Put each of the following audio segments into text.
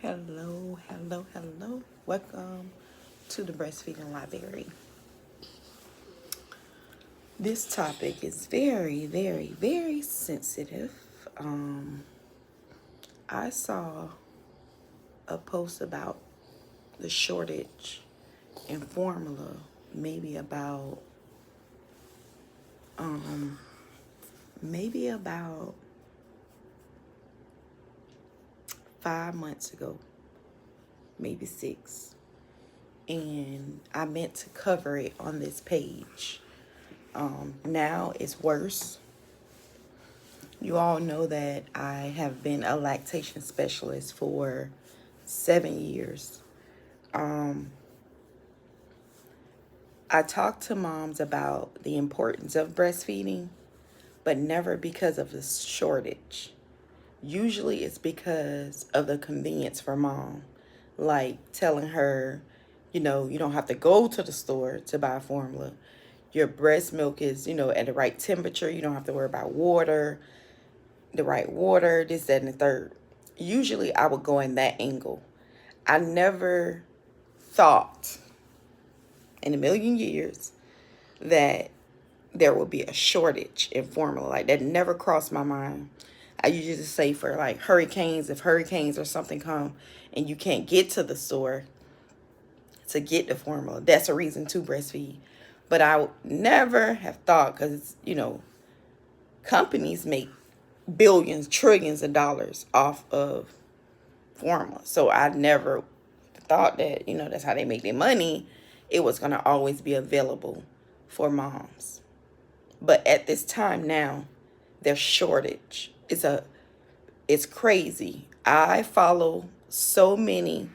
Hello. Welcome to the Breastfeeding Library. This topic is very sensitive. Um, I saw a post about the shortage in formula maybe about um, maybe about 5 months ago, maybe 6. And I meant to cover it on this page. Now it's worse. You all know that I have been a lactation specialist for 7 years. I talk to moms about the importance of breastfeeding, but never because of the shortage. Usually it's because of the convenience for mom, like telling her, you don't have to go to the store to buy formula. Your breast milk is, at the right temperature. You don't have to worry about the right water, this, that, and the third. Usually I would go in that angle. I never thought in a million years that there would be a shortage in formula. Like, that never crossed my mind. I usually just say for like hurricanes, if hurricanes or something come and you can't get to the store to get the formula, that's a reason to breastfeed. But I would never have thought, because, companies make billions, trillions of dollars off of formula. So I never thought that, that's how they make their money. It was going to always be available for moms. But at this time now, there's shortage. It's crazy. I follow so many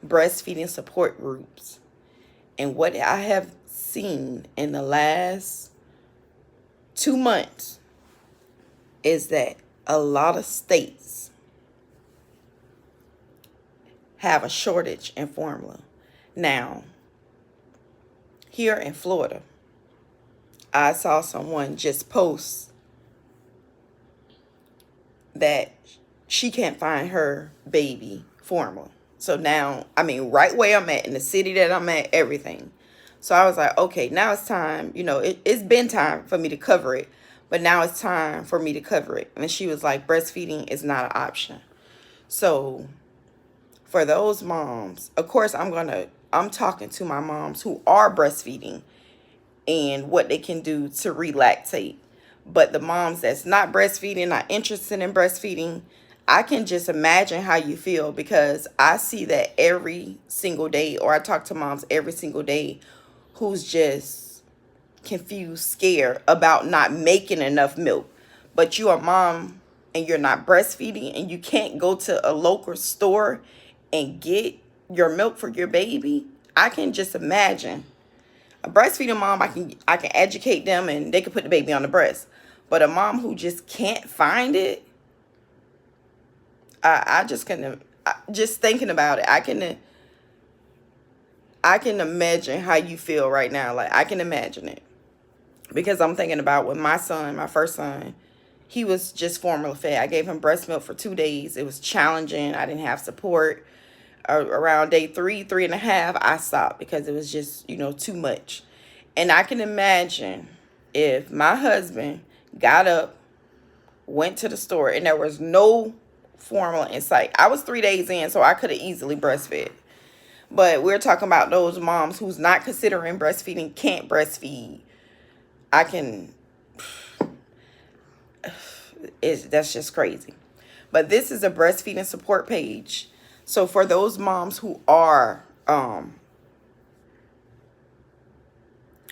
breastfeeding support groups. And what I have seen in the last 2 months is that a lot of states have a shortage in formula. Now, here in Florida, I saw someone just post that she can't find her baby formula. So now, right where I'm at, in the city that I'm at, everything. So I was like, okay, now it's time. It's been time for me to cover it, but now it's time for me to cover it. And she was like, breastfeeding is not an option. So for those moms, of course, I'm talking to my moms who are breastfeeding and what they can do to relactate. But the moms that's not breastfeeding, not interested in breastfeeding, I can just imagine how you feel, because I see that every single day, or I talk to moms every single day who's just confused, scared about not making enough milk. But you're a mom and you're not breastfeeding, and you can't go to a local store and get your milk for your baby. I can just imagine. A breastfeeding mom, I can educate them and they can put the baby on the breast. But a mom who just can't find it, I just can, just thinking about it, I can imagine how you feel right now. Like, I can imagine it, because I'm thinking about with my son, my first son, he was just formula fed. I gave him breast milk for 2 days. It was challenging. I didn't have support. Around day 3.5, I stopped because it was just, too much. And I can imagine if my husband got up, went to the store, and there was no formula in sight. I was 3 days in, so I could have easily breastfed. But we're talking about those moms who's not considering breastfeeding, can't breastfeed. That's just crazy. But this is a breastfeeding support page. So for those moms who are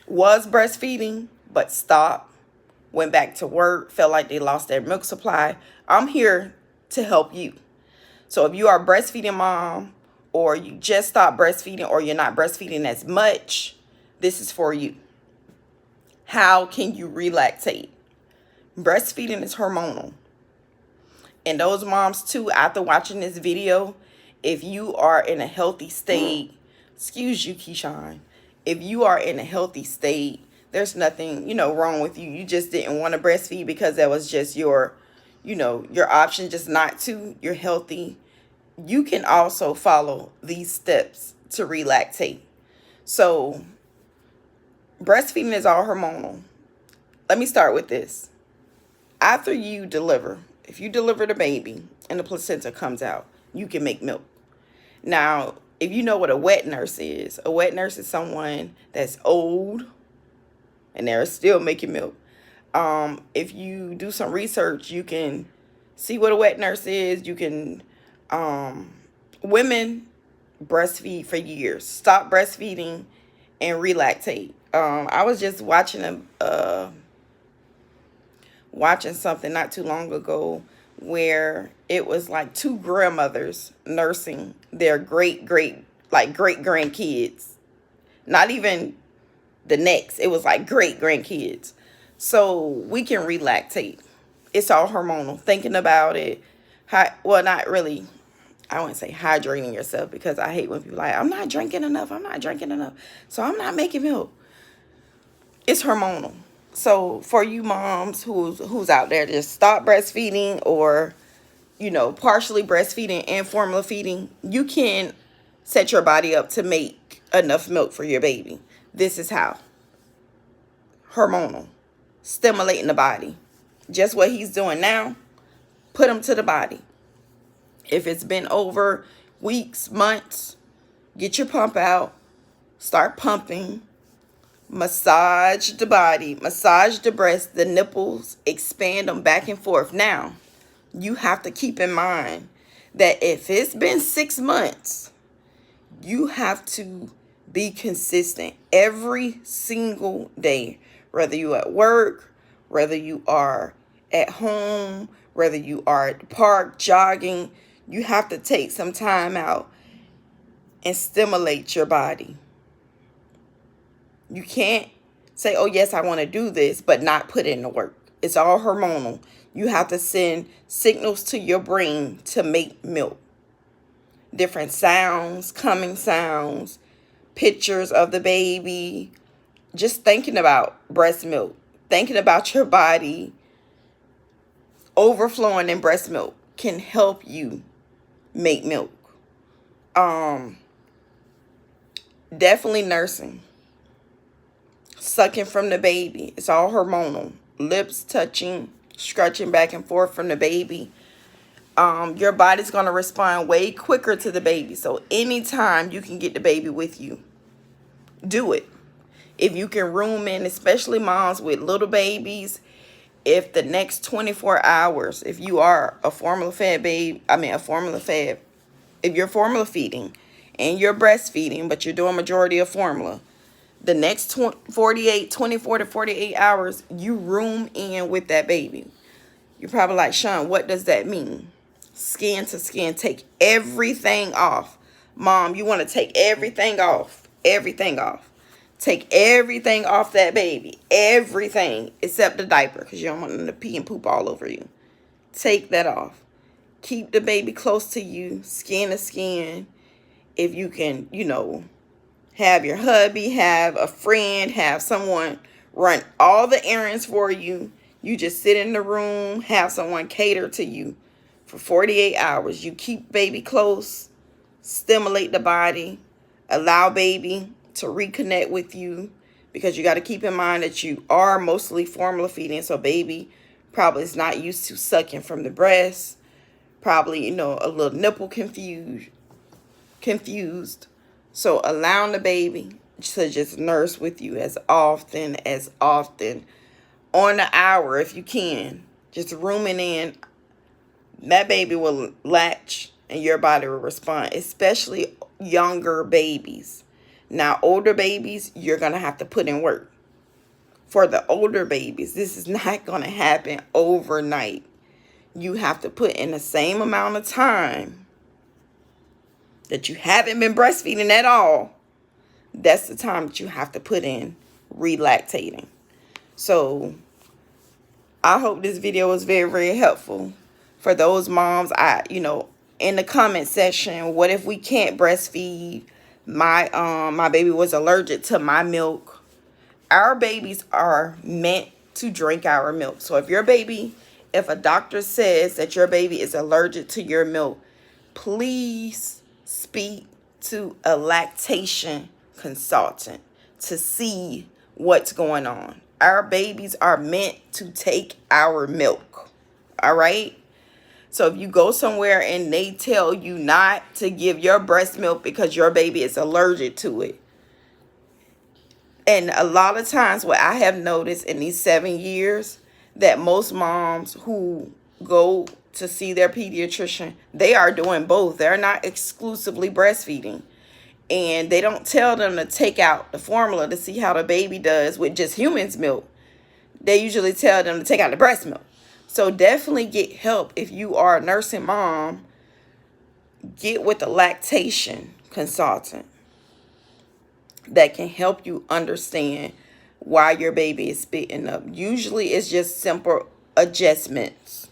was breastfeeding but stopped, went back to work, felt like they lost their milk supply, I'm here to help you. So if you are a breastfeeding mom, or you just stopped breastfeeding, or you're not breastfeeding as much, this is for you. How can you relactate? Breastfeeding is hormonal. And those moms too, after watching this video, if you are in a healthy state, excuse you, Keyshawn, if you are in a healthy state, there's nothing, wrong with you. You just didn't want to breastfeed because that was just your option, just not to. You're healthy. you can also follow these steps to relactate. So, breastfeeding is all hormonal. Let me start with this. After you deliver, if you deliver the baby and the placenta comes out, you can make milk. Now, if you know what a wet nurse is, a wet nurse is someone that's old and they're still making milk. If you do some research, you can see what a wet nurse is. You can, women breastfeed for years, stop breastfeeding and relactate. I was just watching something not too long ago where it was like two grandmothers nursing their great grandkids. Not even the next. It was like great grandkids. So we can relactate. It's all hormonal. Thinking about it. Well, not really. I wouldn't say hydrating yourself, because I hate when people are like, I'm not drinking enough. I'm not drinking enough. So I'm not making milk. It's hormonal. So for you moms who's out there, just stop breastfeeding, or partially breastfeeding and formula feeding, you can set your body up to make enough milk for your baby. This is how. Hormonal. Stimulating the body. Just what he's doing now, put him to the body. If it's been over weeks, months, get your pump out. Start pumping. Massage the body. Massage the breast, the nipples. Expand them back and forth. Now, you have to keep in mind that if it's been 6 months, you have to be consistent every single day. Whether you're at work, whether you are at home, whether you are at the park jogging, you have to take some time out and stimulate your body. You can't say, oh, yes, I want to do this, but not put in the work. It's all hormonal. You have to send signals to your brain to make milk. Different sounds, coming sounds, pictures of the baby. Just thinking about breast milk, thinking about your body overflowing in breast milk can help you make milk. Definitely nursing. Sucking from the baby. It's all hormonal. Lips touching, scratching back and forth from the baby. Your body's going to respond way quicker to the baby. So anytime you can get the baby with you, do it. If you can room in, especially moms with little babies, if the next 24 hours, if you are a formula fed babe, if you're formula feeding and you're breastfeeding, but you're doing majority of formula, the next 24 to 48 hours, you room in with that baby. You're probably like, Sean, what does that mean? Skin to skin. Take everything off. Mom, you want to take everything off. Everything off. Take everything off that baby. Everything except the diaper, because you don't want them to pee and poop all over you. Take that off. Keep the baby close to you, skin to skin. If you can, have your hubby, have a friend, have someone run all the errands for you. You just sit in the room, have someone cater to you for 48 hours. You keep baby close, stimulate the body, allow baby to reconnect with you, because you got to keep in mind that you are mostly formula feeding. So baby probably is not used to sucking from the breast. Probably, a little nipple confused. So allowing the baby to just nurse with you as often on the hour, if you can, just rooming in, that baby will latch and your body will respond, especially younger babies. Now, older babies, you're going to have to put in work. For the older babies, this is not going to happen overnight. You have to put in the same amount of time that you haven't been breastfeeding at all. That's the time that you have to put in relactating. So I hope this video was very, very helpful for those moms. In the comment section, what if we can't breastfeed? My baby was allergic to my milk. Our babies are meant to drink our milk. So if a doctor says that your baby is allergic to your milk, please speak to a lactation consultant to see what's going on. Our babies are meant to take our milk. All right? So if you go somewhere and they tell you not to give your breast milk because your baby is allergic to it. And a lot of times what I have noticed in these 7 years, that most moms who go to see their pediatrician, they are doing both. They're not exclusively breastfeeding. And they don't tell them to take out the formula to see how the baby does with just human's milk. They usually tell them to take out the breast milk. So definitely get help if you are a nursing mom. Get with a lactation consultant that can help you understand why your baby is spitting up. Usually it's just simple adjustments.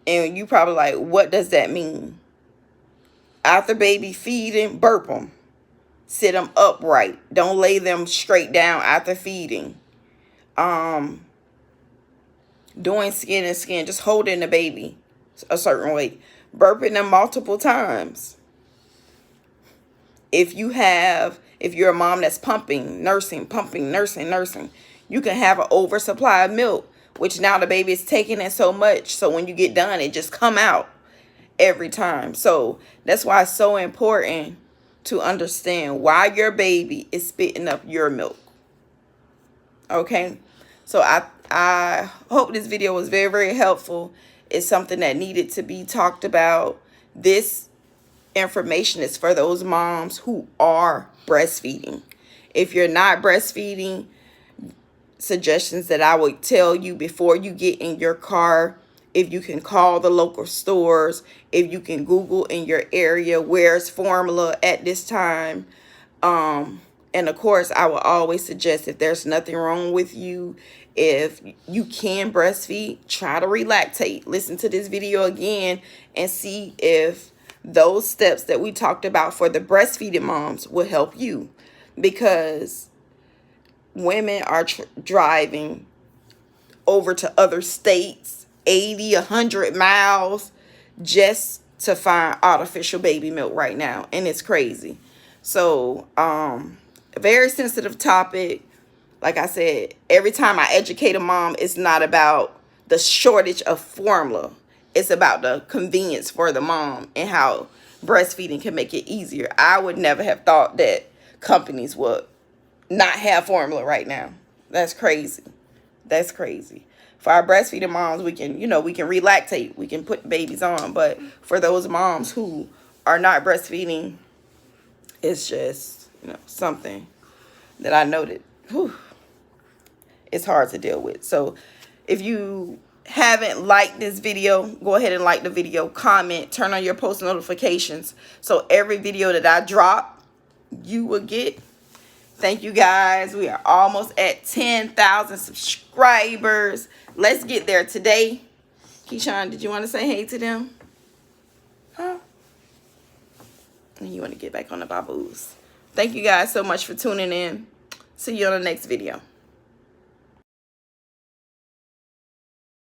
And you probably like, what does that mean? After baby feeding, burp them. Sit them upright. Don't lay them straight down after feeding. Doing skin and skin, just holding the baby a certain way. Burping them multiple times. If you're a mom that's pumping, nursing, you can have an oversupply of milk, which now the baby is taking it so much. So when you get done, it just come out every time. So that's why it's so important to understand why your baby is spitting up your milk. Okay? So I hope this video was very, very helpful. It's something that needed to be talked about. This information is for those moms who are breastfeeding. If you're not breastfeeding, suggestions that I would tell you before you get in your car, if you can call the local stores, if you can Google in your area where's formula at this time. And of course, I will always suggest, if there's nothing wrong with you, if you can breastfeed, try to relactate. Listen to this video again and see if those steps that we talked about for the breastfeeding moms will help you. Because women are driving over to other states, 80, 100 miles, just to find artificial baby milk right now. And it's crazy. So, a very sensitive topic. Like I said, every time I educate a mom, it's not about the shortage of formula. It's about the convenience for the mom and how breastfeeding can make it easier. I would never have thought that companies would not have formula right now. That's crazy. That's crazy. For our breastfeeding moms, we can relactate. We can put babies on. But for those moms who are not breastfeeding, it's just, something that I noted. It's hard to deal with. So if you haven't liked this video, go ahead and like the video, comment, turn on your post notifications. So every video that I drop, you will get. Thank you guys. We are almost at 10,000 subscribers. Let's get there today. Keyshawn, did you want to say hey to them? Huh? And you want to get back on the baboos. Thank you guys so much for tuning in. See you on the next video.